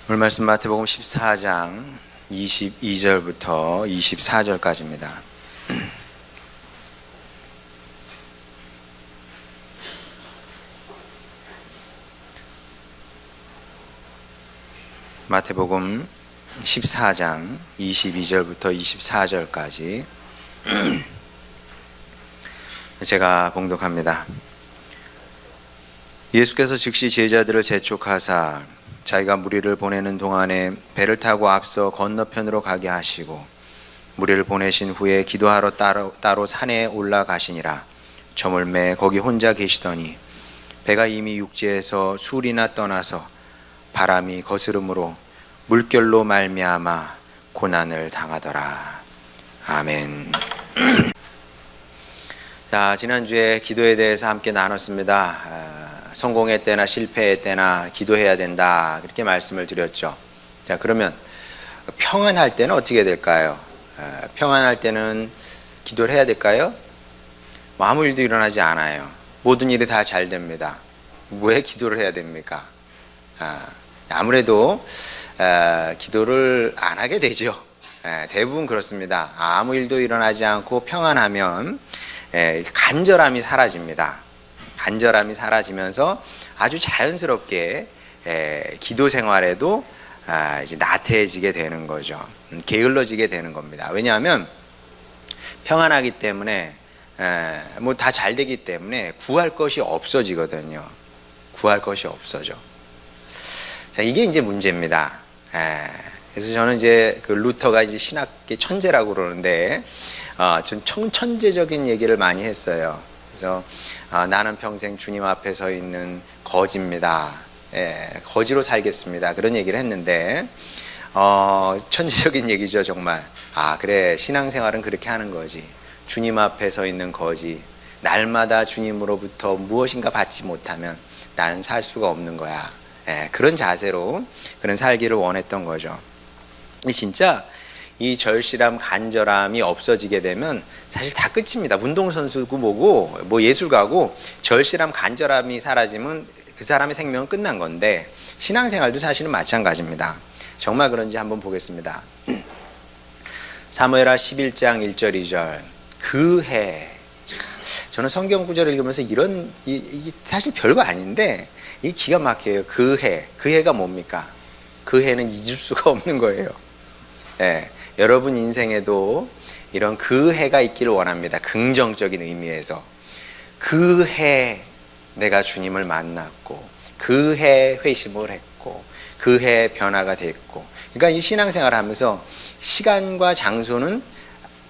오늘 말씀 마태복음 14장 22절부터 24절까지입니다. 마태복음 14장 22절부터 24절까지 제가 봉독합니다. 예수께서 즉시 제자들을 재촉하사 자기가 무리를 보내는 동안에 배를 타고 앞서 건너편으로 가게 하시고 무리를 보내신 후에 기도하러 따로 산에 올라가시니라. 저물매 거기 혼자 계시더니 배가 이미 육지에서 술이나 떠나서 바람이 거스름으로 물결로 말미암아 고난을 당하더라. 아멘. 자, 지난주에 기도에 대해서 함께 나눴습니다. 성공의 때나 실패의 때나 기도해야 된다, 그렇게 말씀을 드렸죠. 자, 그러면 평안할 때는 어떻게 될까요? 평안할 때는 기도를 해야 될까요? 아무 일도 일어나지 않아요. 모든 일이 다 잘 됩니다. 왜 기도를 해야 됩니까? 아무래도 기도를 안 하게 되죠. 대부분 그렇습니다. 아무 일도 일어나지 않고 평안하면 간절함이 사라집니다. 간절함이 사라지면서 아주 자연스럽게 기도 생활에도 이제 나태해지게 되는 거죠. 게을러지게 되는 겁니다. 왜냐하면 평안하기 때문에 뭐 다 잘 되기 때문에 구할 것이 없어지거든요. 구할 것이 없어져. 자, 이게 이제 문제입니다. 그래서 저는 이제 그 루터가 이제 신학계 천재라고 그러는데, 전 천재적인 얘기를 많이 했어요. 그래서 나는 평생 주님 앞에 서 있는 거지입니다. 거지로 살겠습니다. 그런 얘기를 했는데, 천재적인 얘기죠, 정말. 그래, 신앙생활은 그렇게 하는 거지. 주님 앞에 서 있는 거지. 날마다 주님으로부터 무엇인가 받지 못하면 나는 살 수가 없는 거야. 그런 자세로 그런 살기를 원했던 거죠. 진짜 이 절실함, 간절함이 없어지게 되면 사실 다 끝입니다. 운동선수고 뭐고 뭐 예술가고 절실함, 간절함이 사라지면 그 사람의 생명은 끝난 건데, 신앙생활도 사실은 마찬가지입니다. 정말 그런지 한번 보겠습니다. 사무엘하 11장 1절 2절. 그 해, 저는 성경 구절을 읽으면서 이게 사실 별거 아닌데 이 기가 막혀요. 그 해가 뭡니까? 그 해는 잊을 수가 없는 거예요. 여러분 인생에도 이런 그 해가 있기를 원합니다. 긍정적인 의미에서. 그 해 내가 주님을 만났고, 그 해 회심을 했고, 그 해 변화가 됐고. 그러니까 이 신앙생활을 하면서 시간과 장소는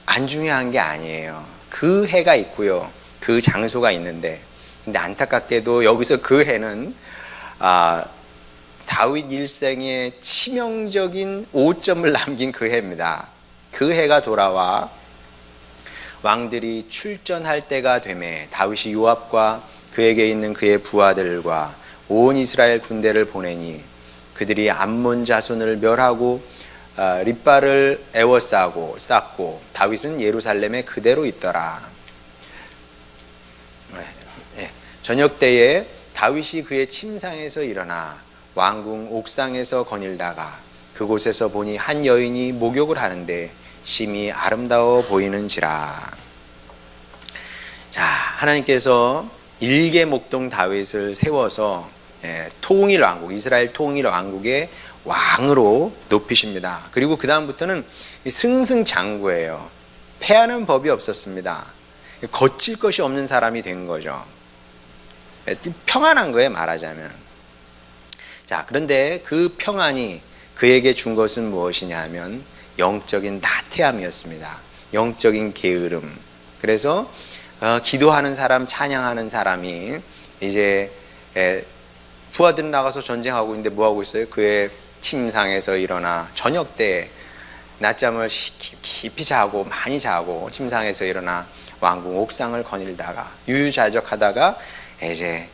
안 중요한 게 아니에요. 그 해가 있고요, 그 장소가 있는데, 근데 안타깝게도 여기서 그 해는 다윗 일생의 치명적인 오점을 남긴 그 해입니다. 그 해가 돌아와 왕들이 출전할 때가 되매 다윗이 요압과 그에게 있는 그의 부하들과 온 이스라엘 군대를 보내니 그들이 암몬 자손을 멸하고 릿발을 에워싸고 쌓고 다윗은 예루살렘에 그대로 있더라. 저녁 때에 다윗이 그의 침상에서 일어나 왕궁 옥상에서 거닐다가 그곳에서 보니 한 여인이 목욕을 하는데 심히 아름다워 보이는지라. 자, 하나님께서 일개 목동 다윗을 세워서 통일 왕국, 이스라엘 통일 왕국의 왕으로 높이십니다. 그리고 그 다음부터는 승승장구예요. 패하는 법이 없었습니다. 거칠 것이 없는 사람이 된 거죠. 평안한 거예요, 말하자면. 자, 그런데 그 평안이 그에게 준 것은 무엇이냐 하면 영적인 나태함이었습니다. 영적인 게으름. 그래서 기도하는 사람, 찬양하는 사람이 이제 부하들은 나가서 전쟁하고 있는데 뭐하고 있어요? 그의 침상에서 일어나 저녁 때 낮잠을 깊이 자고 많이 자고 침상에서 일어나 왕궁 옥상을 거닐다가 유유자적하다가 이제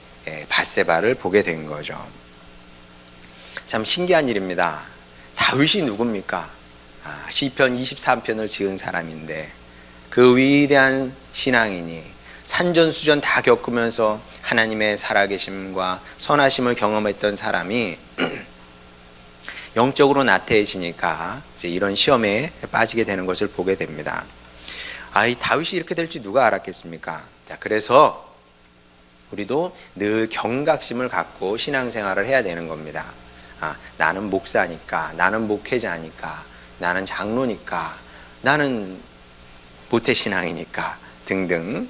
밧세바를 보게 된 거죠. 참 신기한 일입니다. 다윗이 누굽니까? 시편 23편을 지은 사람인데 그 위대한 신앙인이 산전수전 다 겪으면서 하나님의 살아계심과 선하심을 경험했던 사람이 영적으로 나태해지니까 이제 이런 시험에 빠지게 되는 것을 보게 됩니다. 이 다윗이 이렇게 될지 누가 알았겠습니까? 자, 그래서 우리도 늘 경각심을 갖고 신앙생활을 해야 되는 겁니다. 나는 목사니까, 나는 목회자니까, 나는 장로니까, 나는 모태신앙이니까 등등.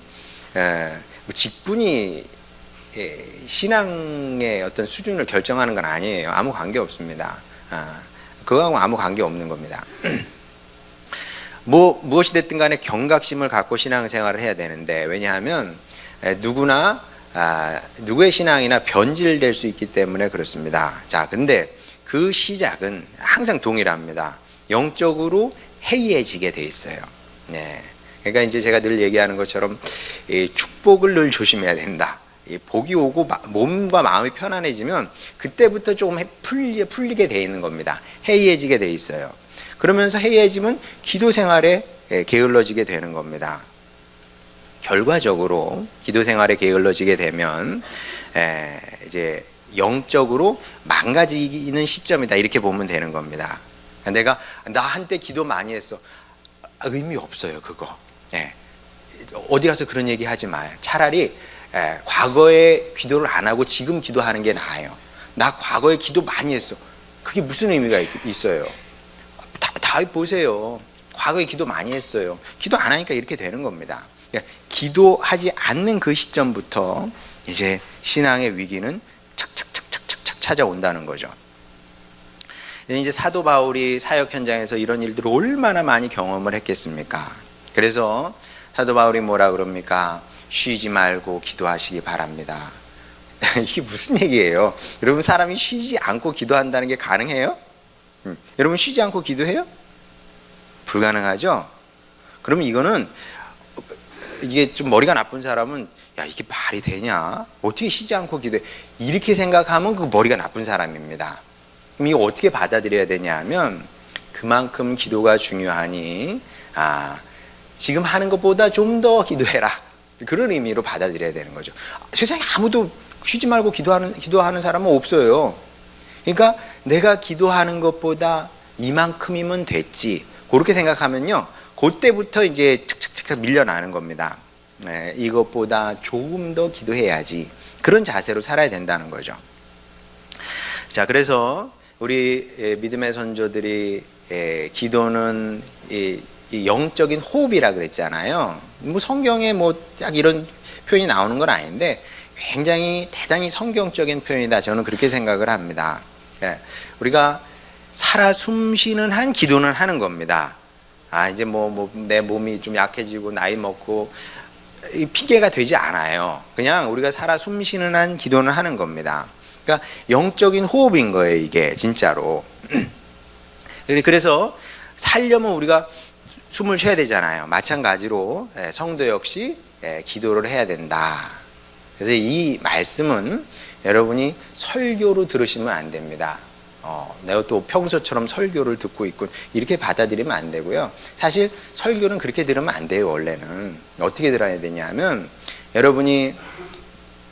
직분이 신앙의 어떤 수준을 결정하는 건 아니에요. 아무 관계 없습니다. 그거하고 아무 관계 없는 겁니다. 무엇이 됐든 간에 경각심을 갖고 신앙생활을 해야 되는데, 왜냐하면 누구나 누구의 신앙이나 변질될 수 있기 때문에 그렇습니다. 자, 근데 그 시작은 항상 동일합니다. 영적으로 해이해지게 돼 있어요. 네. 그러니까 이제 제가 늘 얘기하는 것처럼 축복을 늘 조심해야 된다. 복이 오고 몸과 마음이 편안해지면 그때부터 조금 풀리게 돼 있는 겁니다. 해이해지게 돼 있어요. 그러면서 해이해지면 기도 생활에 게을러지게 되는 겁니다. 결과적으로 기도 생활에 게을러지게 되면 이제 영적으로 망가지는 시점이다, 이렇게 보면 되는 겁니다. 내가 나 한때 기도 많이 했어. 의미 없어요, 그거. 어디 가서 그런 얘기 하지 마요. 차라리 과거에 기도를 안 하고 지금 기도하는 게 나아요. 나 과거에 기도 많이 했어. 그게 무슨 의미가 있어요? 다 보세요. 과거에 기도 많이 했어요. 기도 안 하니까 이렇게 되는 겁니다. 기도하지 않는 그 시점부터 이제 신앙의 위기는 착착착착착 찾아온다는 거죠. 이제 사도 바울이 사역 현장에서 이런 일들을 얼마나 많이 경험을 했겠습니까? 그래서 사도 바울이 뭐라 그럽니까? 쉬지 말고 기도하시기 바랍니다. 이게 무슨 얘기예요? 여러분, 사람이 쉬지 않고 기도한다는 게 가능해요? 여러분, 쉬지 않고 기도해요? 불가능하죠? 그럼 이거는, 이게 좀 머리가 나쁜 사람은 이게 말이 되냐? 어떻게 쉬지 않고 기도해? 이렇게 생각하면 그 머리가 나쁜 사람입니다. 그럼 이거 어떻게 받아들여야 되냐 하면, 그만큼 기도가 중요하니 지금 하는 것보다 좀 더 기도해라, 그런 의미로 받아들여야 되는 거죠. 세상에 아무도 쉬지 말고 기도하는 사람은 없어요. 그러니까 내가 기도하는 것보다 이만큼이면 됐지, 그렇게 생각하면요, 그때부터 이제 칙칙칙 밀려나는 겁니다. 이것보다 조금 더 기도해야지, 그런 자세로 살아야 된다는 거죠. 자, 그래서 우리 믿음의 선조들이 기도는 이 영적인 호흡이라 그랬잖아요. 성경에 딱 이런 표현이 나오는 건 아닌데 굉장히 대단히 성경적인 표현이다, 저는 그렇게 생각을 합니다. 우리가 살아 숨쉬는 한 기도는 하는 겁니다. 이제 내 몸이 좀 약해지고 나이 먹고 핑계가 되지 않아요. 그냥 우리가 살아 숨쉬는 한 기도는 하는 겁니다. 그러니까 영적인 호흡인 거예요, 이게 진짜로. 그래서 살려면 우리가 숨을 쉬어야 되잖아요. 마찬가지로 성도 역시 기도를 해야 된다. 그래서 이 말씀은 여러분이 설교로 들으시면 안 됩니다. 내가 또 평소처럼 설교를 듣고 있고 이렇게 받아들이면 안 되고요. 사실 설교는 그렇게 들으면 안 돼요. 원래는 어떻게 들어야 되냐면, 여러분이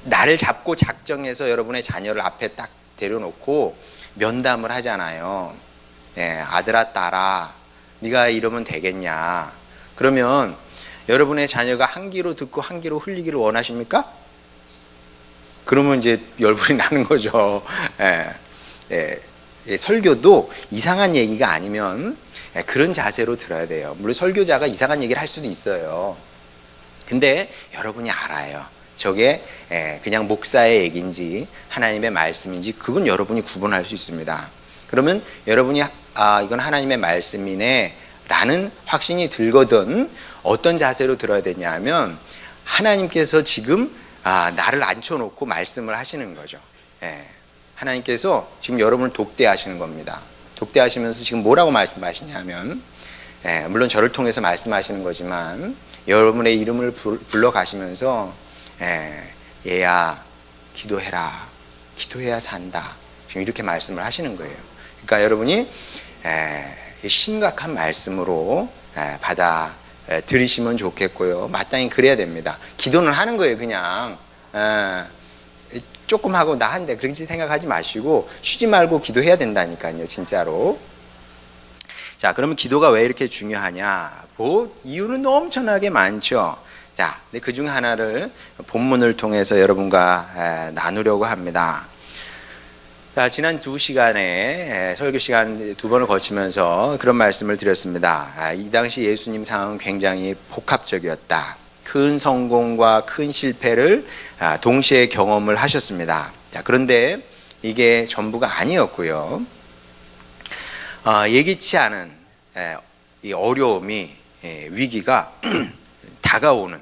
나를 잡고 작정해서 여러분의 자녀를 앞에 딱 데려놓고 면담을 하잖아요. 아들아, 딸아, 네가 이러면 되겠냐? 그러면 여러분의 자녀가 한 귀로 듣고 한 귀로 흘리기를 원하십니까? 그러면 이제 열불이 나는 거죠. 설교도 이상한 얘기가 아니면 그런 자세로 들어야 돼요. 물론 설교자가 이상한 얘기를 할 수도 있어요. 근데 여러분이 알아요. 저게 그냥 목사의 얘기인지 하나님의 말씀인지, 그건 여러분이 구분할 수 있습니다. 그러면 여러분이 이건 하나님의 말씀이네 라는 확신이 들거든 어떤 자세로 들어야 되냐면, 하나님께서 지금 나를 앉혀놓고 말씀을 하시는 거죠. 하나님께서 지금 여러분을 독대하시는 겁니다. 독대하시면서 지금 뭐라고 말씀하시냐면, 물론 저를 통해서 말씀하시는 거지만 여러분의 이름을 불러가시면서 얘야, 기도해라, 기도해야 산다, 지금 이렇게 말씀을 하시는 거예요. 그러니까 여러분이 심각한 말씀으로 받아 들으시면 좋겠고요. 마땅히 그래야 됩니다. 기도는 하는 거예요, 그냥. 조금 하고 나 한대 그렇게 생각하지 마시고 쉬지 말고 기도해야 된다니까요, 진짜로. 자, 그러면 기도가 왜 이렇게 중요하냐? 뭐 이유는 엄청나게 많죠. 자, 근데 그 중 하나를 본문을 통해서 여러분과 나누려고 합니다. 자, 지난 2시간에 설교 시간 2번을 거치면서 그런 말씀을 드렸습니다. 이 당시 예수님 상황은 굉장히 복합적이었다. 큰 성공과 큰 실패를 동시에 경험을 하셨습니다. 자, 그런데 이게 전부가 아니었고요. 예기치 않은 이 어려움이 위기가 다가오는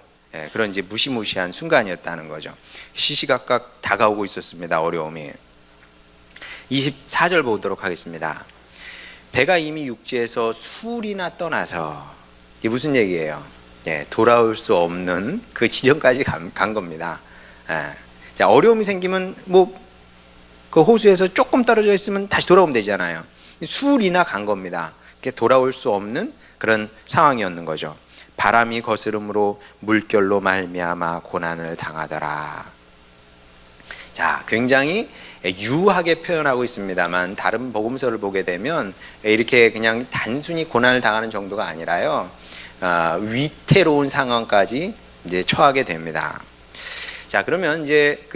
그런 이제 무시무시한 순간이었다는 거죠. 시시각각 다가오고 있었습니다. 어려움이. 24절 보도록 하겠습니다. 배가 이미 육지에서 수리나 떠나서 이게 무슨 얘기예요? 돌아올 수 없는 그 지점까지 간 겁니다. 자, 어려움이 생기면 뭐 그 호수에서 조금 떨어져 있으면 다시 돌아오면 되잖아요. 수리나 간 겁니다. 돌아올 수 없는 그런 상황이었는 거죠. 바람이 거스름으로 물결로 말미암아 고난을 당하더라. 자, 굉장히 유하게 표현하고 있습니다만 다른 복음서를 보게 되면 이렇게 그냥 단순히 고난을 당하는 정도가 아니라요, 위태로운 상황까지 이제 처하게 됩니다. 자, 그러면 이제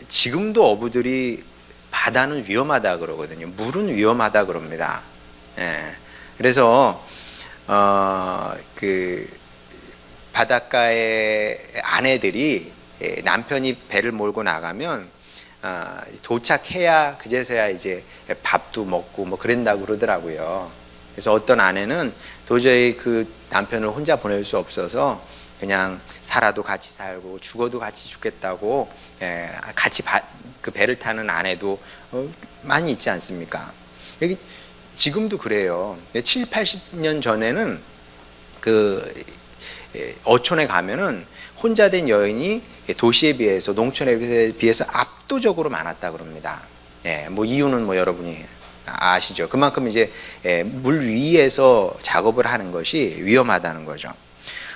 지금도 어부들이 바다는 위험하다 그러거든요. 물은 위험하다 그럽니다. 그래서 그 바닷가의 아내들이 남편이 배를 몰고 나가면 도착해야 그제서야 이제 밥도 먹고 뭐 그런다고 그러더라고요. 그래서 어떤 아내는 도저히 그 남편을 혼자 보낼 수 없어서 그냥 살아도 같이 살고 죽어도 같이 죽겠다고 같이 그 배를 타는 아내도 많이 있지 않습니까? 여기 지금도 그래요. 7, 80년 전에는 그 어촌에 가면은 혼자 된 여인이 도시에 비해서 농촌에 비해서 압도적으로 많았다 그럽니다. 뭐 이유는 뭐 여러분이 아시죠? 그만큼 이제 물 위에서 작업을 하는 것이 위험하다는 거죠.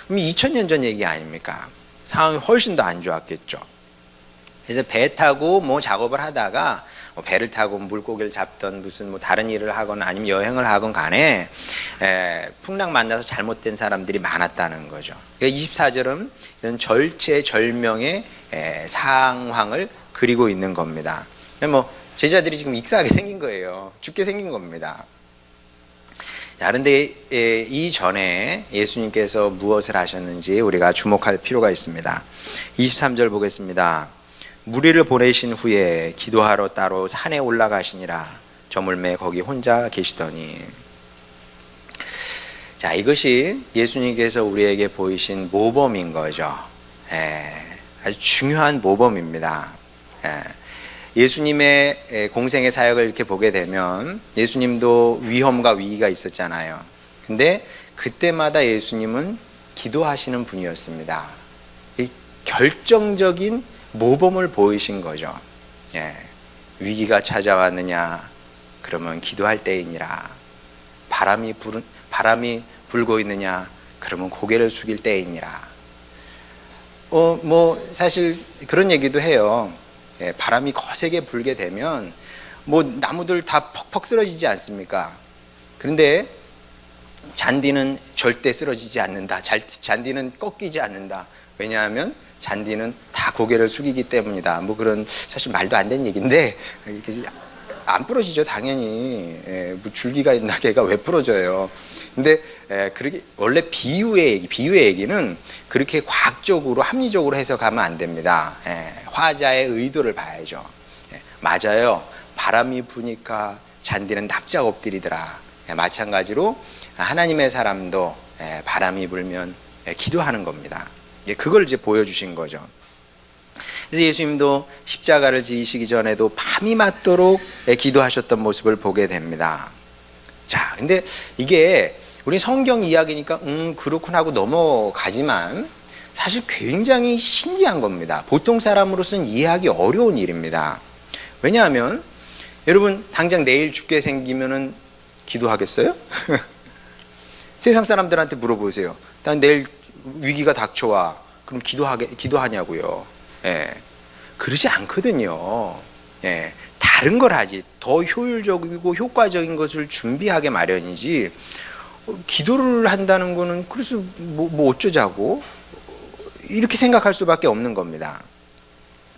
그럼 2000년 전 얘기 아닙니까? 상황이 훨씬 더 안 좋았겠죠. 그래서 배 타고 뭐 작업을 하다가 뭐 배를 타고 물고기를 잡던 무슨 뭐 다른 일을 하거나 아니면 여행을 하건 간에 풍랑 만나서 잘못된 사람들이 많았다는 거죠. 24절은 이런 절체절명의 상황을 그리고 있는 겁니다. 뭐 제자들이 지금 익사하게 생긴 거예요. 죽게 생긴 겁니다. 자, 그런데 이전에 예수님께서 무엇을 하셨는지 우리가 주목할 필요가 있습니다. 23절 보겠습니다. 무리를 보내신 후에 기도하러 따로 산에 올라가시니라. 저물매 거기 혼자 계시더니. 자, 이것이 예수님께서 우리에게 보이신 모범인 거죠. 아주 중요한 모범입니다. 예수님의 공생의 사역을 이렇게 보게 되면 예수님도 위험과 위기가 있었잖아요. 근데 그때마다 예수님은 기도하시는 분이었습니다. 이 결정적인 모범을 보이신 거죠. 위기가 찾아왔느냐? 그러면 기도할 때이니라. 바람이 불고 있느냐? 그러면 고개를 숙일 때이니라. 뭐 사실 그런 얘기도 해요. 바람이 거세게 불게 되면 뭐 나무들 다 퍽퍽 쓰러지지 않습니까? 그런데 잔디는 절대 쓰러지지 않는다. 잔디는 꺾이지 않는다. 왜냐하면 잔디는 다 고개를 숙이기 때문이다. 뭐 그런 사실 말도 안 되는 얘기인데 안 부러지죠, 당연히. 뭐 줄기가 있나 걔가 왜 부러져요? 근데 그렇게 원래 비유의 얘기는 그렇게 과학적으로 합리적으로 해석하면 안 됩니다. 화자의 의도를 봐야죠. 맞아요. 바람이 부니까 잔디는 납작 엎드리더라. 마찬가지로 하나님의 사람도 바람이 불면 기도하는 겁니다. 그걸 이제 보여주신 거죠. 그래서 예수님도 십자가를 지시기 전에도 밤이 맞도록 기도하셨던 모습을 보게 됩니다. 자, 근데 이게 우리 성경 이야기니까 그렇구나 하고 넘어가지만 사실 굉장히 신기한 겁니다. 보통 사람으로서는 이해하기 어려운 일입니다. 왜냐하면 여러분 당장 내일 죽게 생기면은 기도하겠어요? 세상 사람들한테 물어보세요. 난 내일 위기가 닥쳐와. 그럼 기도하냐고요. 그러지 않거든요. 예, 다른 걸 하지. 더 효율적이고 효과적인 것을 준비하게 마련이지. 기도를 한다는 거는 그래서 뭐 어쩌자고 이렇게 생각할 수밖에 없는 겁니다.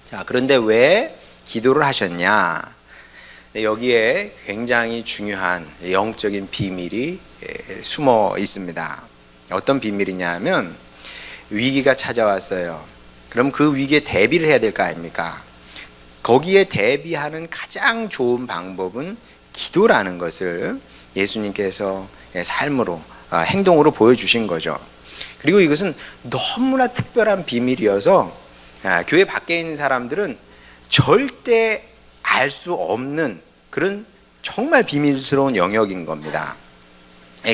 자, 그런데 왜 기도를 하셨냐? 여기에 굉장히 중요한 영적인 비밀이 숨어 있습니다. 어떤 비밀이냐 하면 위기가 찾아왔어요. 그럼 그 위기에 대비를 해야 될 거 아닙니까? 거기에 대비하는 가장 좋은 방법은 기도라는 것을 예수님께서 삶으로, 행동으로 보여주신 거죠. 그리고 이것은 너무나 특별한 비밀이어서 교회 밖에 있는 사람들은 절대 알 수 없는 그런 정말 비밀스러운 영역인 겁니다.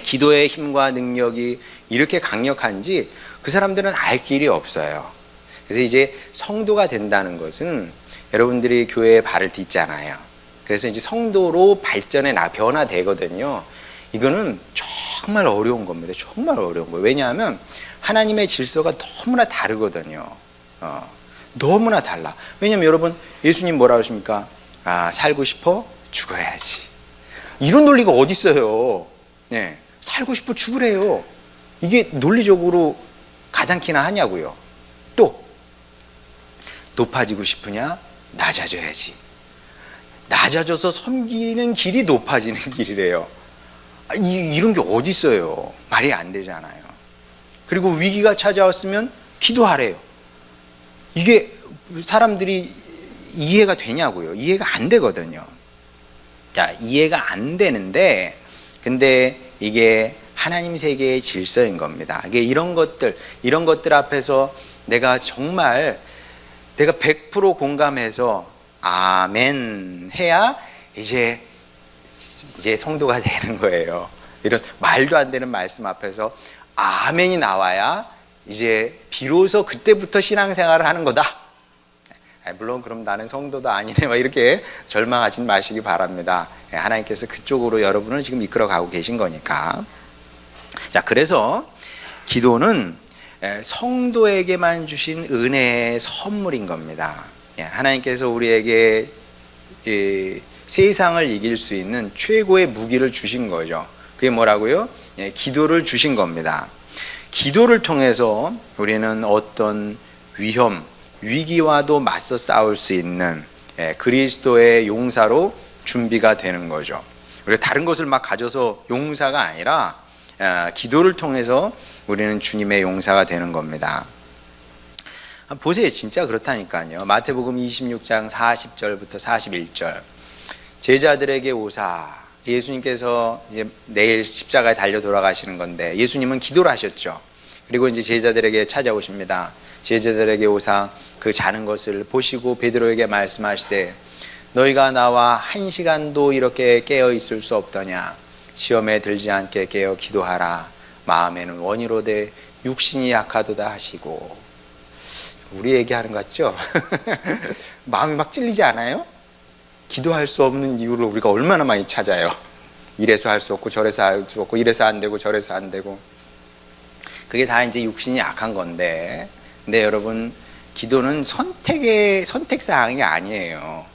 기도의 힘과 능력이 이렇게 강력한지 그 사람들은 알 길이 없어요. 그래서 이제 성도가 된다는 것은 여러분들이 교회에 발을 딛잖아요. 그래서 이제 성도로 변화되거든요. 이거는 정말 어려운 겁니다. 정말 어려운 거예요. 왜냐하면 하나님의 질서가 너무나 다르거든요. 너무나 달라. 왜냐하면 여러분, 예수님 뭐라고 하십니까? 살고 싶어? 죽어야지. 이런 논리가 어디 있어요? 네, 살고 싶어 죽으래요. 이게 논리적으로 가당키나 하냐고요. 또 높아지고 싶으냐? 낮아져야지. 낮아져서 섬기는 길이 높아지는 길이래요. 이런 게 어디 있어요? 말이 안 되잖아요. 그리고 위기가 찾아왔으면 기도하래요. 이게 사람들이 이해가 되냐고요? 이해가 안 되거든요. 자, 이해가 안 되는데, 근데 이게 하나님 세계의 질서인 겁니다. 이게 이런 것들 앞에서 내가 100% 공감해서 아멘 해야 이제 성도가 되는 거예요. 이런 말도 안 되는 말씀 앞에서 아멘이 나와야 이제 비로소 그때부터 신앙생활을 하는 거다. 물론 그럼 나는 성도도 아니네 막 이렇게 절망하지 마시기 바랍니다. 하나님께서 그쪽으로 여러분을 지금 이끌어가고 계신 거니까. 자, 그래서 기도는 성도에게만 주신 은혜의 선물인 겁니다. 하나님께서 우리에게 세상을 이길 수 있는 최고의 무기를 주신 거죠. 그게 뭐라고요? 기도를 주신 겁니다. 기도를 통해서 우리는 어떤 위기와도 맞서 싸울 수 있는 그리스도의 용사로 준비가 되는 거죠. 우리가 다른 것을 막 가져서 용사가 아니라 기도를 통해서 우리는 주님의 용사가 되는 겁니다. 보세요. 진짜 그렇다니까요. 마태복음 26장 40절부터 41절. 제자들에게 오사. 예수님께서 이제 내일 십자가에 달려 돌아가시는 건데 예수님은 기도를 하셨죠. 그리고 이제 제자들에게 찾아오십니다. 제자들에게 오사 그 자는 것을 보시고 베드로에게 말씀하시되 너희가 나와 1시간도 이렇게 깨어 있을 수 없더냐. 시험에 들지 않게 깨어 기도하라. 마음에는 원이로되 육신이 약하도다 하시고. 우리 얘기하는 것 같죠? 마음이 막 찔리지 않아요? 기도할 수 없는 이유를 우리가 얼마나 많이 찾아요. 이래서 할 수 없고 저래서 할 수 없고 이래서 안 되고 저래서 안 되고. 그게 다 이제 육신이 약한 건데, 근데 여러분 기도는 선택사항이 아니에요.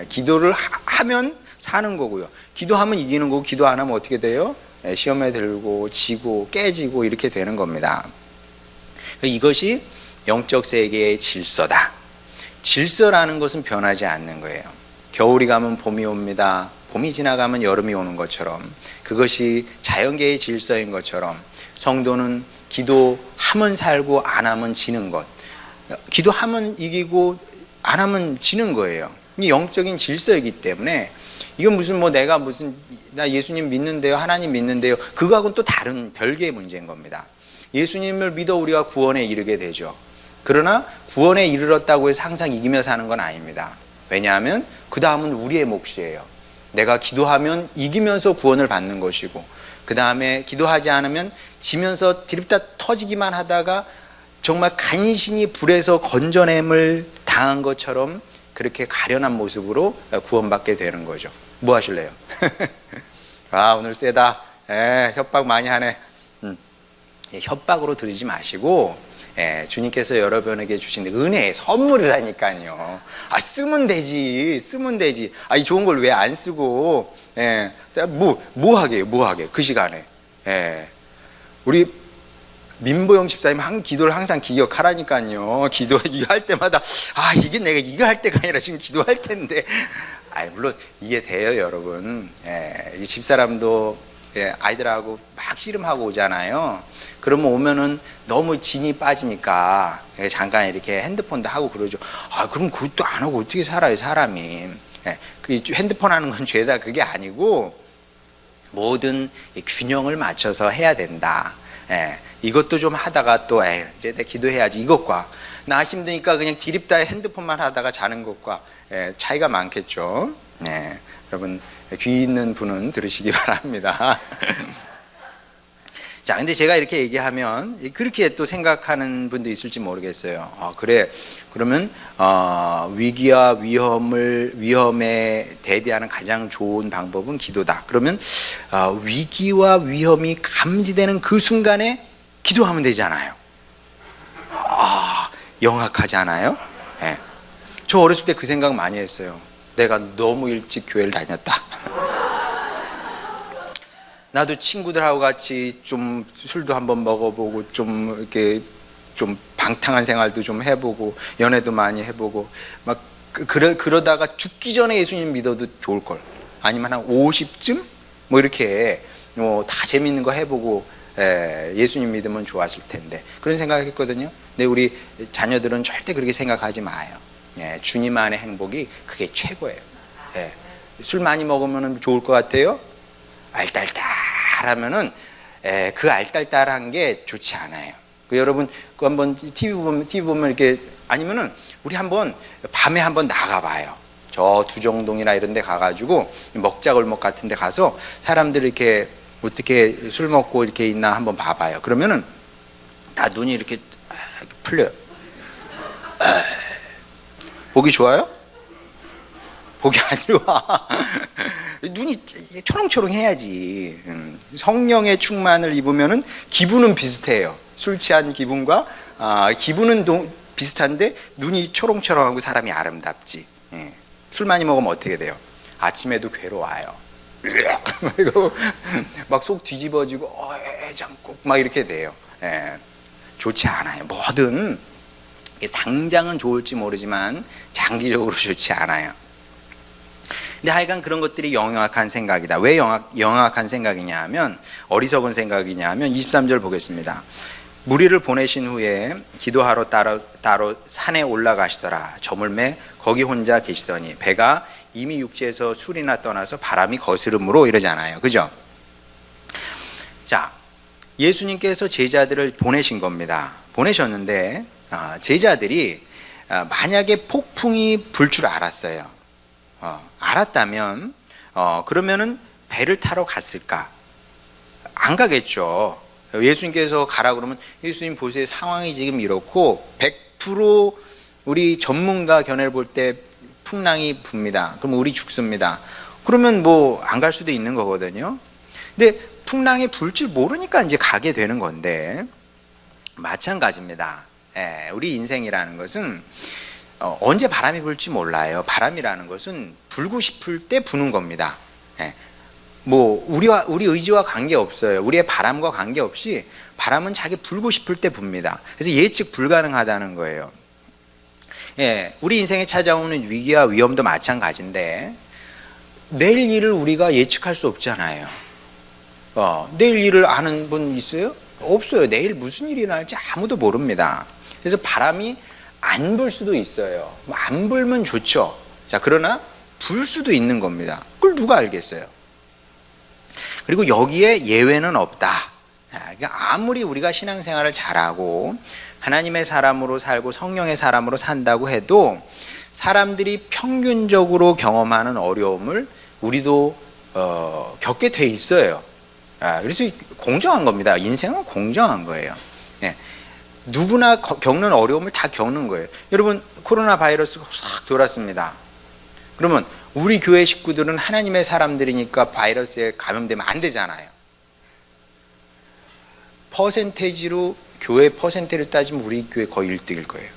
기도를 하면 사는 거고요. 기도하면 이기는 거고 기도 안 하면 어떻게 돼요? 시험에 들고 지고 깨지고 이렇게 되는 겁니다. 이것이 영적 세계의 질서다. 질서라는 것은 변하지 않는 거예요. 겨울이 가면 봄이 옵니다. 봄이 지나가면 여름이 오는 것처럼 그것이 자연계의 질서인 것처럼 성도는 기도하면 살고 안 하면 지는 것. 기도하면 이기고 안 하면 지는 거예요. 이 영적인 질서이기 때문에 이건 나 예수님 믿는데요, 하나님 믿는데요, 그거하고는 또 다른 별개의 문제인 겁니다. 예수님을 믿어 우리가 구원에 이르게 되죠. 그러나 구원에 이르렀다고 해서 항상 이기며 사는 건 아닙니다. 왜냐하면 그 다음은 우리의 몫이에요. 내가 기도하면 이기면서 구원을 받는 것이고, 그 다음에 기도하지 않으면 지면서 디립다 터지기만 하다가 정말 간신히 불에서 건져냄을 당한 것처럼 그렇게 가련한 모습으로 구원받게 되는 거죠. 뭐 하실래요? 오늘 세다. 협박 많이 하네. 협박으로 들이지 마시고 주님께서 여러분에게 주신 은혜의 선물이라니까요. 쓰면 되지, 쓰면 되지. 이 좋은 걸 왜 안 쓰고, 뭐 하게, 그 시간에. 우리 민보영 집사님 기도를 항상 기억하라니까요. 기도 이거 할 때마다 이게 내가 이거 할 때가 아니라 지금 기도할 텐데. 물론 이게 돼요, 여러분. 이 집사람도 아이들하고 막 씨름하고 오잖아요. 그러면 오면은 너무 진이 빠지니까 잠깐 이렇게 핸드폰도 하고 그러죠. 그럼 그것도 안 하고 어떻게 살아요, 사람이. 그 핸드폰 하는 건 죄다 그게 아니고 모든 균형을 맞춰서 해야 된다. 이것도 좀 하다가 또 이제 내가 기도해야지 이것과 나 힘드니까 그냥 디립다 핸드폰만 하다가 자는 것과 차이가 많겠죠. 여러분 귀 있는 분은 들으시기 바랍니다. 자, 근데 제가 이렇게 얘기하면 그렇게 또 생각하는 분도 있을지 모르겠어요. 그래, 그러면 위기와 위험에 대비하는 가장 좋은 방법은 기도다. 그러면 위기와 위험이 감지되는 그 순간에 기도하면 되잖아요. 영악하지 않아요? 저 어렸을 때 그 생각 많이 했어요. 내가 너무 일찍 교회를 다녔다. 나도 친구들하고 같이 좀 술도 한번 먹어보고 좀 이렇게 좀 방탕한 생활도 좀 해보고 연애도 많이 해보고 막 그러다가 죽기 전에 예수님 믿어도 좋을 걸. 아니면 한 50쯤 뭐 이렇게 다 재밌는 거 해보고 예수님 믿으면 좋았을 텐데 그런 생각했거든요. 근데 우리 자녀들은 절대 그렇게 생각하지 마요. 주님 안의 행복이 그게 최고예요. 술 많이 먹으면 좋을 것 같아요. 알딸딸하면은 그 알딸딸한 게 좋지 않아요. 여러분 그 한번 TV 보면 이렇게 아니면은 우리 한번 밤에 한번 나가봐요. 저 두정동이나 이런 데 가가지고 먹자골목 같은 데 가서 사람들 이렇게 어떻게 술 먹고 이렇게 있나 한번 봐봐요. 그러면은 다 눈이 이렇게 풀려요. 보기 좋아요? 보기 안 좋아. 눈이 초롱초롱 해야지. 성령의 충만을 입으면은 기분은 비슷해요. 술 취한 기분과 기분은 비슷한데 눈이 초롱초롱하고 사람이 아름답지. 술 많이 먹으면 어떻게 돼요? 아침에도 괴로워요. 막 속 뒤집어지고 장국 막 이렇게 돼요. 좋지 않아요. 뭐든 당장은 좋을지 모르지만 장기적으로 좋지 않아요. 근데 하여간 그런 것들이 영악한 생각이다. 왜 영악한 생각이냐 하면 어리석은 생각이냐 하면 23절 보겠습니다. 무리를 보내신 후에 기도하러 따로 산에 올라가시더라. 저물매 거기 혼자 계시더니 배가 이미 육지에서 술이나 떠나서 바람이 거스름으로 이러잖아요. 그죠? 자, 예수님께서 제자들을 보내신 겁니다. 보내셨는데 제자들이 만약에 폭풍이 불 줄 알았어요. 알았다면 그러면은 배를 타러 갔을까? 안 가겠죠. 예수님께서 가라 그러면 예수님 보세요. 상황이 지금 이렇고 100% 우리 전문가 견해를 볼 때 풍랑이 붑니다. 그럼 우리 죽습니다. 그러면 뭐 안 갈 수도 있는 거거든요. 근데 풍랑이 불 줄 모르니까 이제 가게 되는 건데 마찬가지입니다. 우리 인생이라는 것은 언제 바람이 불지 몰라요. 바람이라는 것은 불고 싶을 때 부는 겁니다. 뭐 우리 의지와 관계없어요. 우리의 바람과 관계없이 바람은 자기 불고 싶을 때 붑니다. 그래서 예측 불가능하다는 거예요. 우리 인생에 찾아오는 위기와 위험도 마찬가지인데 내일 일을 우리가 예측할 수 없잖아요. 내일 일을 아는 분 있어요? 없어요. 내일 무슨 일이 날지 아무도 모릅니다. 그래서 바람이 안 불 수도 있어요. 안 불면 좋죠. 자, 그러나 불 수도 있는 겁니다. 그걸 누가 알겠어요? 그리고 여기에 예외는 없다. 그러니까 아무리 우리가 신앙생활을 잘하고 하나님의 사람으로 살고 성령의 사람으로 산다고 해도 사람들이 평균적으로 경험하는 어려움을 우리도 겪게 돼 있어요. 그래서 공정한 겁니다. 인생은 공정한 거예요. 누구나 겪는 어려움을 다 겪는 거예요. 여러분 코로나 바이러스가 싹 돌았습니다. 그러면 우리 교회 식구들은 하나님의 사람들이니까 바이러스에 감염되면 안 되잖아요. 퍼센테이지로 교회 퍼센트를 따지면 우리 교회 거의 1등일 거예요.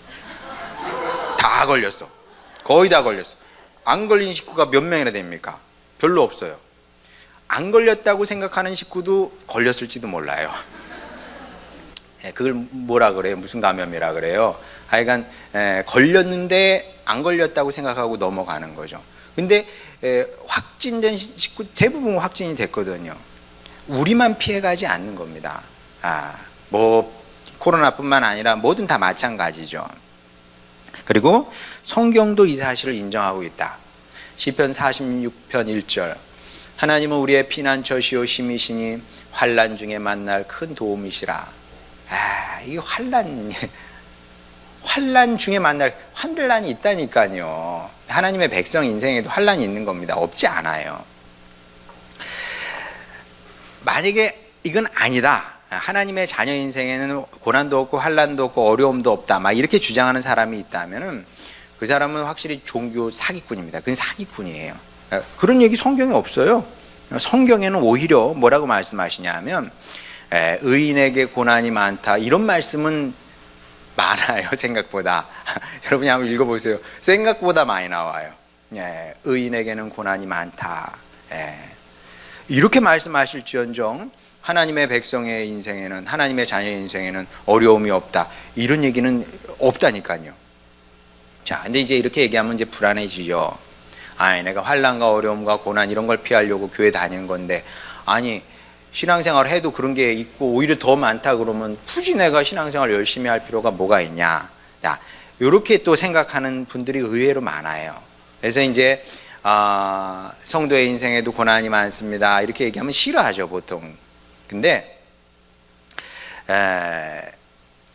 다 걸렸어. 거의 다 걸렸어. 안 걸린 식구가 몇 명이나 됩니까? 별로 없어요. 안 걸렸다고 생각하는 식구도 걸렸을지도 몰라요. 그걸 뭐라 그래요? 무슨 감염이라 그래요? 하여간 걸렸는데 안 걸렸다고 생각하고 넘어가는 거죠. 근데 확진된 식구 대부분 확진이 됐거든요. 우리만 피해가지 않는 겁니다. 뭐 코로나뿐만 아니라 뭐든 다 마찬가지죠. 그리고 성경도 이 사실을 인정하고 있다. 시편 46편 1절 하나님은 우리의 피난처시오 힘이시니 환난 중에 만날 큰 도움이시라. 이 환난 중에 만날 환난이 있다니까요. 하나님의 백성 인생에도 환난이 있는 겁니다. 없지 않아요. 만약에 이건 아니다. 하나님의 자녀 인생에는 고난도 없고 환난도 없고 어려움도 없다. 막 이렇게 주장하는 사람이 있다면은 그 사람은 확실히 종교 사기꾼입니다. 그건 사기꾼이에요. 그런 얘기 성경에 없어요. 성경에는 오히려 뭐라고 말씀하시냐면 의인에게 고난이 많다. 이런 말씀은 많아요. 생각보다. 여러분이 한번 읽어보세요. 생각보다 많이 나와요. 의인에게는 고난이 많다. 이렇게 말씀하실지언정 하나님의 백성의 인생에는 하나님의 자녀의 인생에는 어려움이 없다. 이런 얘기는 없다니까요. 자, 근데 이제 이렇게 얘기하면 이제 불안해지죠. 내가 환난과 어려움과 고난 이런 걸 피하려고 교회 다니는 건데 아니 신앙생활 해도 그런 게 있고 오히려 더 많다 그러면 굳이 내가 신앙생활 열심히 할 필요가 뭐가 있냐. 자, 이렇게 또 생각하는 분들이 의외로 많아요. 그래서 이제 성도의 인생에도 고난이 많습니다. 이렇게 얘기하면 싫어하죠, 보통. 근데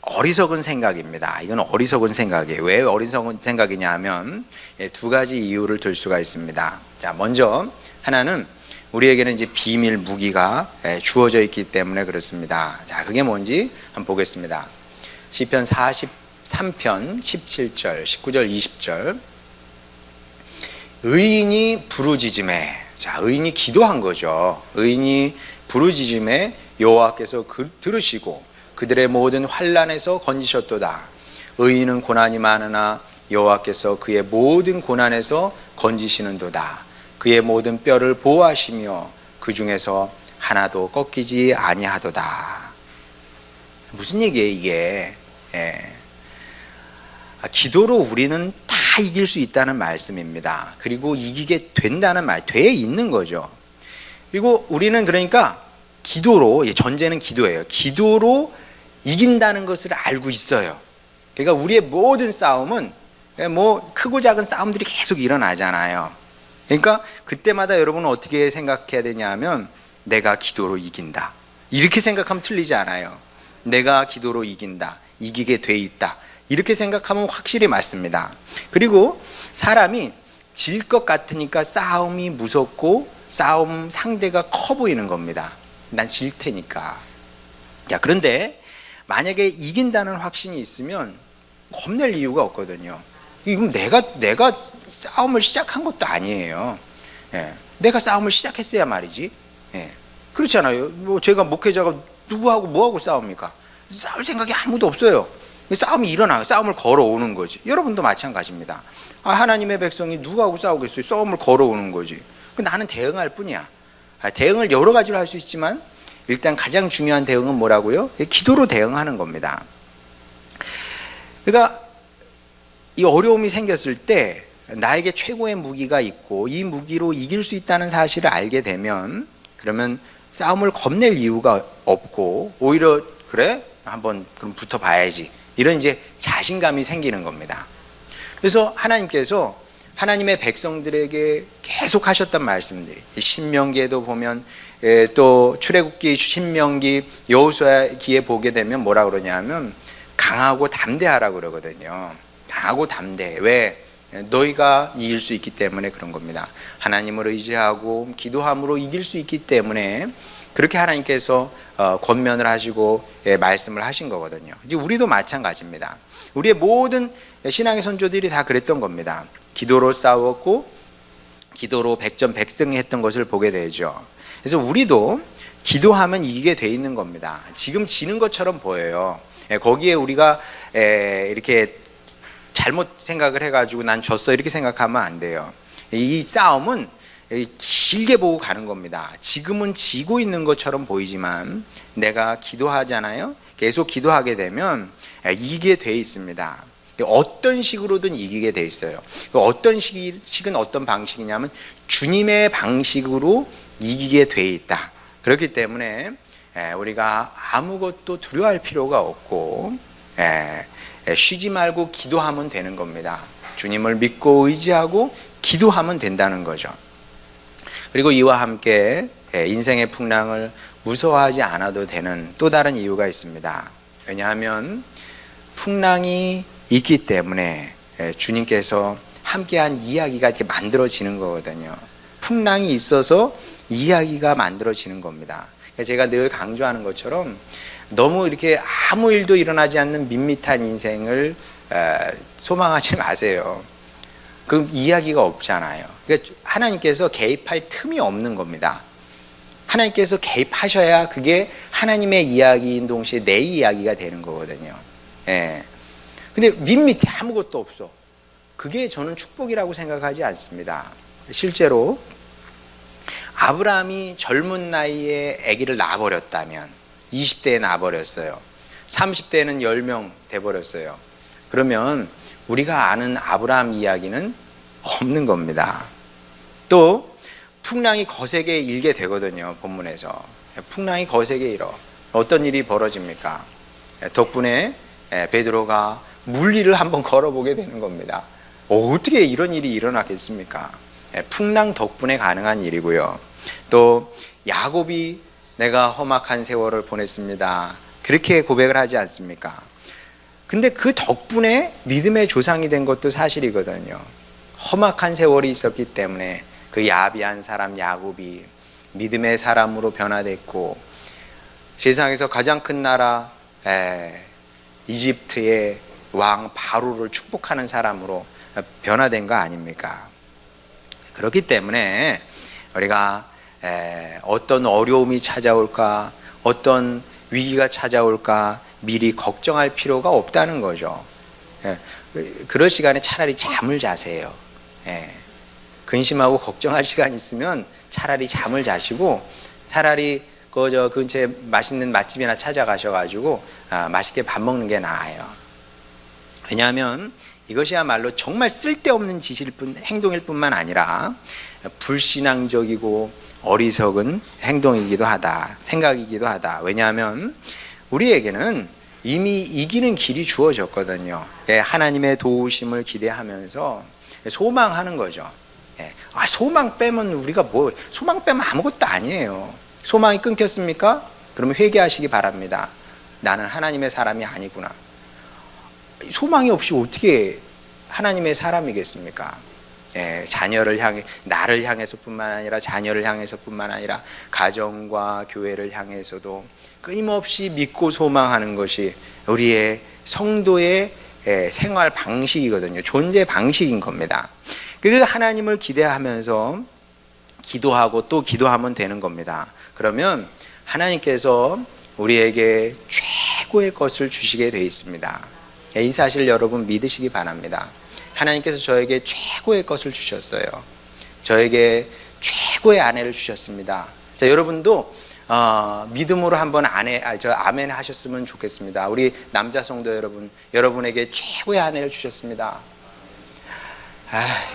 어리석은 생각입니다. 이건 어리석은 생각이에요. 왜 어리석은 생각이냐 하면 두 가지 이유를 들 수가 있습니다. 자, 먼저 하나는 우리에게는 이제 비밀 무기가 주어져 있기 때문에 그렇습니다. 자, 그게 뭔지 한번 보겠습니다. 시편 43편 17절, 19절, 20절. 의인이 부르짖음에, 자, 의인이 기도한 거죠. 의인이 부르짖음에 여호와께서 들으시고 그들의 모든 환난에서 건지셨도다. 의인은 고난이 많으나 여호와께서 그의 모든 고난에서 건지시는도다. 그의 모든 뼈를 보호하시며 그 중에서 하나도 꺾이지 아니하도다. 무슨 얘기예요 이게? 기도로 우리는 다 이길 수 있다는 말씀입니다. 그리고 이기게 된다는 말, 돼 있는 거죠. 그리고 우리는 그러니까 기도로, 전제는 기도예요. 기도로 이긴다는 것을 알고 있어요. 그러니까 우리의 모든 싸움은 뭐 크고 작은 싸움들이 계속 일어나잖아요. 그러니까 그때마다 여러분은 어떻게 생각해야 되냐면 내가 기도로 이긴다. 이렇게 생각하면 틀리지 않아요. 내가 기도로 이긴다. 이기게 돼 있다. 이렇게 생각하면 확실히 맞습니다. 그리고 사람이 질 것 같으니까 싸움이 무섭고 싸움 상대가 커 보이는 겁니다. 난 질 테니까. 자, 그런데 만약에 이긴다는 확신이 있으면 겁낼 이유가 없거든요. 이건 내가 싸움을 시작한 것도 아니에요. 내가 싸움을 시작했어야 말이지. 그렇잖아요. 뭐 제가 목회자가 누구하고 뭐하고 싸웁니까? 싸울 생각이 아무도 없어요. 싸움이 일어나요. 싸움을 걸어오는 거지. 여러분도 마찬가지입니다. 하나님의 백성이 누구하고 싸우겠어요? 싸움을 걸어오는 거지. 나는 대응할 뿐이야. 대응을 여러 가지로 할 수 있지만 일단 가장 중요한 대응은 뭐라고요? 기도로 대응하는 겁니다. 그러니까 이 어려움이 생겼을 때 나에게 최고의 무기가 있고 이 무기로 이길 수 있다는 사실을 알게 되면 그러면 싸움을 겁낼 이유가 없고 오히려 그래? 한번 그럼 붙어봐야지. 이런 이제 자신감이 생기는 겁니다. 그래서 하나님께서 하나님의 백성들에게 계속 하셨던 말씀들이 신명기에도 보면 또 출애굽기, 신명기, 여호수아기에 보게 되면 뭐라 그러냐면 강하고 담대하라고 그러거든요. 강하고 담대해. 왜? 너희가 이길 수 있기 때문에 그런 겁니다. 하나님을 의지하고 기도함으로 이길 수 있기 때문에 그렇게 하나님께서 권면을 하시고 말씀을 하신 거거든요. 이제 우리도 마찬가지입니다. 우리의 모든 신앙의 선조들이 다 그랬던 겁니다. 기도로 싸웠고 기도로 백전백승했던 것을 보게 되죠. 그래서 우리도 기도하면 이기게 돼 있는 겁니다. 지금 지는 것처럼 보여요. 거기에 우리가 이렇게 잘못 생각을 해가지고 난 졌어 이렇게 생각하면 안 돼요. 이 싸움은 길게 보고 가는 겁니다. 지금은 지고 있는 것처럼 보이지만 내가 기도하잖아요. 계속 기도하게 되면 이기게 돼 있습니다. 어떤 식으로든 이기게 돼 있어요. 어떤 식은 어떤 방식이냐면 주님의 방식으로 이기게 돼 있다. 그렇기 때문에 우리가 아무것도 두려워할 필요가 없고 쉬지 말고 기도하면 되는 겁니다. 주님을 믿고 의지하고 기도하면 된다는 거죠. 그리고 이와 함께 인생의 풍랑을 무서워하지 않아도 되는 또 다른 이유가 있습니다. 왜냐하면 풍랑이 있기 때문에 주님께서 함께한 이야기가 이제 만들어지는 거거든요. 풍랑이 있어서 이야기가 만들어지는 겁니다. 제가 늘 강조하는 것처럼 너무 이렇게 아무 일도 일어나지 않는 밋밋한 인생을 소망하지 마세요. 그 이야기가 없잖아요. 그러니까 하나님께서 개입할 틈이 없는 겁니다. 하나님께서 개입하셔야 그게 하나님의 이야기인 동시에 내 이야기가 되는 거거든요. 근데 밋밋해 아무것도 없어. 그게 저는 축복이라고 생각하지 않습니다. 실제로 아브라함이 젊은 나이에 아기를 낳아버렸다면 20대에 낳아버렸어요. 30대에는 10명 돼버렸어요. 그러면 우리가 아는 아브라함 이야기는 없는 겁니다. 또 풍랑이 거세게 일게 되거든요. 본문에서 풍랑이 거세게 일어. 어떤 일이 벌어집니까? 덕분에 베드로가 물리를 한번 걸어보게 되는 겁니다. 어떻게 이런 일이 일어나겠습니까? 풍랑 덕분에 가능한 일이고요. 또 야곱이 내가 험악한 세월을 보냈습니다. 그렇게 고백을 하지 않습니까? 근데 그 덕분에 믿음의 조상이 된 것도 사실이거든요. 험악한 세월이 있었기 때문에 그 야비한 사람 야곱이 믿음의 사람으로 변화됐고 세상에서 가장 큰 나라 이집트의 왕 바로를 축복하는 사람으로 변화된 거 아닙니까? 그렇기 때문에 우리가 어떤 어려움이 찾아올까, 어떤 위기가 찾아올까 미리 걱정할 필요가 없다는 거죠. 그럴 시간에 차라리 잠을 자세요. 근심하고 걱정할 시간 있으면 차라리 잠을 자시고 차라리 그 근처에 맛있는 맛집이나 찾아가셔가지고 맛있게 밥 먹는 게 나아요. 왜냐하면 이것이야말로 정말 쓸데없는 행동일 뿐만 아니라 불신앙적이고 어리석은 행동이기도 하다, 생각이기도 하다. 왜냐하면 우리에게는 이미 이기는 길이 주어졌거든요. 하나님의 도우심을 기대하면서 소망하는 거죠. 소망 빼면 우리가 소망 빼면 아무것도 아니에요. 소망이 끊겼습니까? 그러면 회개하시기 바랍니다. 나는 하나님의 사람이 아니구나. 소망이 없이 어떻게 하나님의 사람이겠습니까? 자녀를 향해, 나를 향해서뿐만 아니라 자녀를 향해서뿐만 아니라 가정과 교회를 향해서도 끊임없이 믿고 소망하는 것이 우리의 성도의 생활 방식이거든요. 존재 방식인 겁니다. 그래서 하나님을 기대하면서 기도하고 또 기도하면 되는 겁니다. 그러면 하나님께서 우리에게 최고의 것을 주시게 되어 있습니다. 이 사실 여러분 믿으시기 바랍니다. 하나님께서 저에게 최고의 것을 주셨어요. 저에게 최고의 아내를 주셨습니다. 자, 여러분도 믿음으로 한번 아멘 하셨으면 좋겠습니다. 우리 남자 성도 여러분, 여러분에게 최고의 아내를 주셨습니다.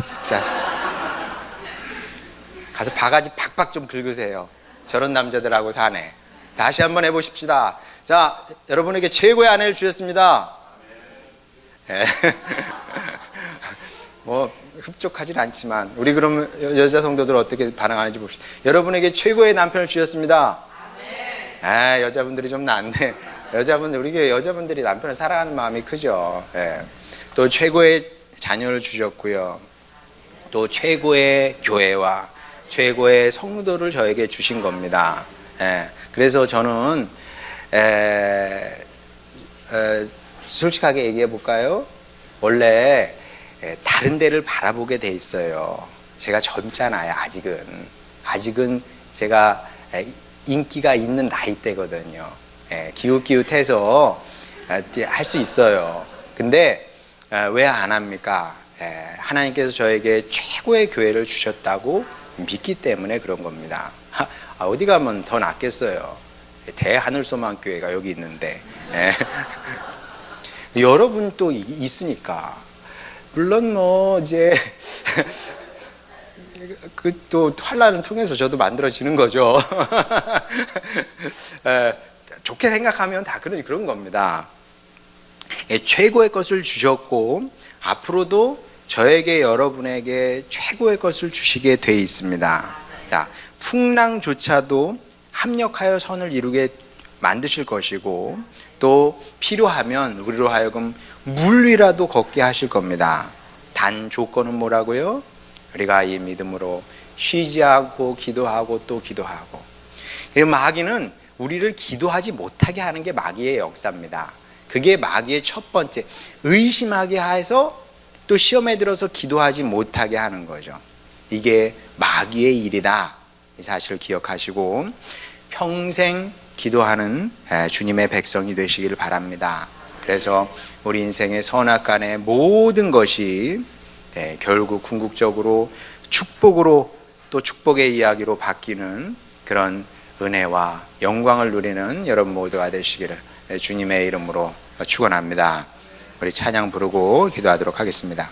진짜 가서 바가지 팍팍 좀 긁으세요. 저런 남자들하고 사네. 다시 한번 해보십시다. 자, 여러분에게 최고의 아내를 주셨습니다. 흡족하진 않지만 우리 그러면 여자 성도들 어떻게 반응하는지 봅시다. 여러분에게 최고의 남편을 주셨습니다. 여자분들이 좀 낫네. 우리 교회 여자분들이 남편을 사랑하는 마음이 크죠. 또 최고의 자녀를 주셨고요. 또 최고의 교회와 최고의 성도를 저에게 주신 겁니다. 그래서 저는 솔직하게 얘기해 볼까요? 원래 다른 데를 바라보게 돼 있어요. 제가 젊잖아요. 아직은 제가 인기가 있는 나이대거든요. 기웃기웃해서 할 수 있어요. 근데 왜 안 합니까? 하나님께서 저에게 최고의 교회를 주셨다고 믿기 때문에 그런 겁니다. 어디 가면 더 낫겠어요. 대하늘소망교회가 여기 있는데 여러분 또 있으니까. 물론 뭐 이제 그 또 환란을 통해서 저도 만들어지는 거죠. 좋게 생각하면 다 그런 겁니다. 최고의 것을 주셨고 앞으로도 저에게 여러분에게 최고의 것을 주시게 돼 있습니다. 자, 풍랑조차도 합력하여 선을 이루게 만드실 것이고 또 필요하면 우리로 하여금 물 위라도 걷게 하실 겁니다. 단 조건은 뭐라고요? 우리가 이 믿음으로 쉬지 않고 기도하고 또 기도하고. 마귀는 우리를 기도하지 못하게 하는 게 마귀의 역사입니다. 그게 마귀의 첫 번째, 의심하게 해서 또 시험에 들어서 기도하지 못하게 하는 거죠. 이게 마귀의 일이다, 이 사실을 기억하시고 평생 기도하는 주님의 백성이 되시길 바랍니다. 그래서 우리 인생의 선악간의 모든 것이 결국 궁극적으로 축복으로 또 축복의 이야기로 바뀌는 그런 은혜와 영광을 누리는 여러분 모두가 되시기를 주님의 이름으로 축원합니다. 우리 찬양 부르고 기도하도록 하겠습니다.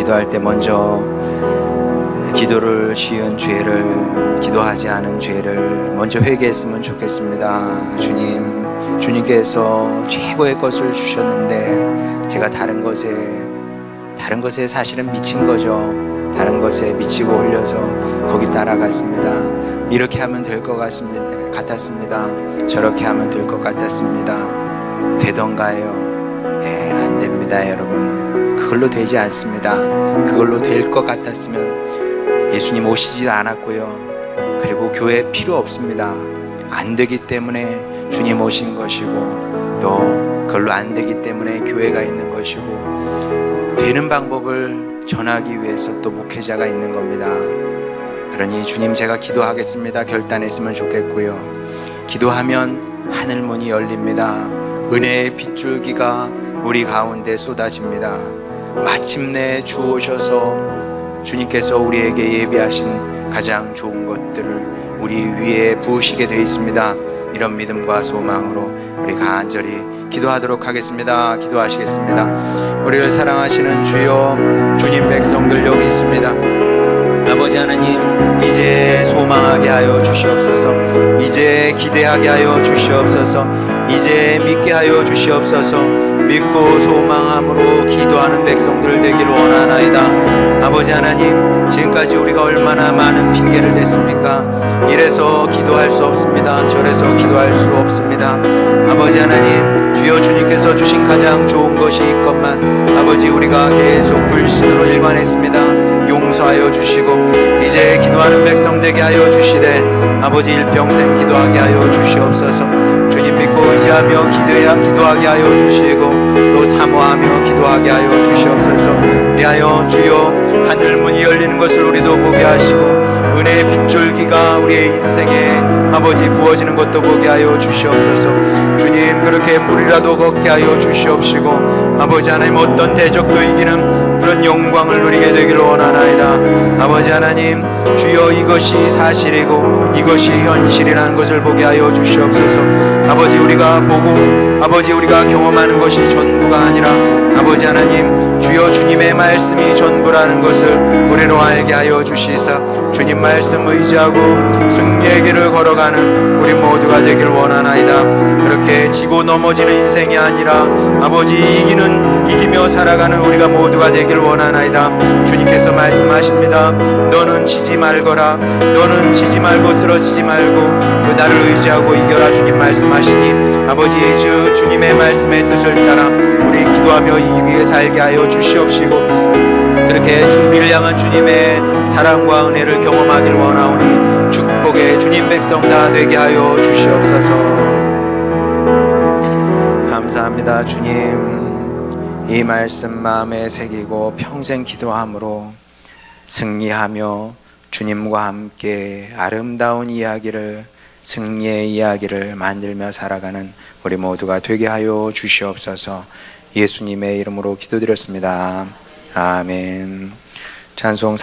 기도할 때 먼저 기도를 쉬운 죄를, 기도하지 않은 죄를 먼저 회개했으면 좋겠습니다. 주님께서 최고의 것을 주셨는데 제가 다른 것에 사실은 미친 거죠. 다른 것에 미치고 올려서 거기 따라갔습니다. 이렇게 하면 될 것 같았습니다. 저렇게 하면 될 것 같았습니다. 되던가요? 안 됩니다, 여러분. 그걸로 되지 않습니다. 그걸로 될 것 같았으면 예수님 오시지도 않았고요. 그리고 교회 필요 없습니다. 안 되기 때문에 주님 오신 것이고, 또 그걸로 안 되기 때문에 교회가 있는 것이고, 되는 방법을 전하기 위해서 또 목회자가 있는 겁니다. 그러니 주님, 제가 기도하겠습니다 결단했으면 좋겠고요. 기도하면 하늘 문이 열립니다. 은혜의 빗줄기가 우리 가운데 쏟아집니다. 마침내 주 오셔서 주님께서 우리에게 예비하신 가장 좋은 것들을 우리 위에 부으시게 되어 있습니다. 이런 믿음과 소망으로 우리 간절히 기도하도록 하겠습니다. 기도하시겠습니다. 우리를 사랑하시는 주여, 주님 백성들 여기 있습니다. 아버지 하나님, 이제 소망하게 하여 주시옵소서. 이제 기대하게 하여 주시옵소서. 이제 믿게 하여 주시옵소서. 믿고 소망함으로 기도하는 백성들 되기를 원하나이다. 아버지 하나님, 지금까지 우리가 얼마나 많은 핑계를 댔습니까? 이래서 기도할 수 없습니다. 저래서 기도할 수 없습니다. 아버지 하나님, 주여, 주님께서 주신 가장 좋은 것이 있건만 아버지, 우리가 계속 불신으로 일관했습니다. 용서하여 주시고 이제 기도하는 백성 되게 하여 주시되 아버지, 일평생 기도하게 하여 주시옵소서. 주님 믿고 의지하며 기도하게 하여 주시고 또 사모하며 기도하게 하여 주시옵소서. 우리하여 주여, 하늘 문이 열리는 것을 우리도 보게 하시고 은혜의 빗줄기가 우리의 인생에 아버지 부어지는 것도 보게 하여 주시옵소서. 주님, 그렇게 물이라도 걷게 하여 주시옵시고 아버지 하나님, 어떤 대적도 이기는 그런 영광을 누리게 되기를 원하나이다. 아버지 하나님, 주여, 이것이 사실이고 이것이 현실이라는 것을 보게 하여 주시옵소서. 아버지, 우리가 보고 아버지 우리가 경험하는 것이 전부가 아니라 아버지 하나님, 주여, 주님의 말씀이 전부라는 것을 우리로 알게 하여 주시사 주님 말씀 의지하고 승리의 길을 걸어가는 우리 모두가 되길 원하나이다. 그렇게 지고 넘어지는 인생이 아니라 아버지, 이기며 살아가는 우리가 모두가 되길 원하나이다. 주님께서 말씀하십니다. 너는 지지 말거라. 너는 지지 말고 쓰러지지 말고 나를 의지하고 이겨라. 주님 말씀하시니 아버지, 주님의 말씀의 뜻을 따라 우리 기도하며 이기게 살게 하여 주시옵시고 그렇게 준비를 향한 주님의 사랑과 은혜를 경험하길 원하오니 축복의 주님 백성 다 되게 하여 주시옵소서. 감사합니다. 주님, 이 말씀 마음에 새기고 평생 기도함으로 승리하며 주님과 함께 아름다운 이야기를, 승리의 이야기를 만들며 살아가는 우리 모두가 되게 하여 주시옵소서. 예수님의 이름으로 기도드렸습니다. 아멘. 찬송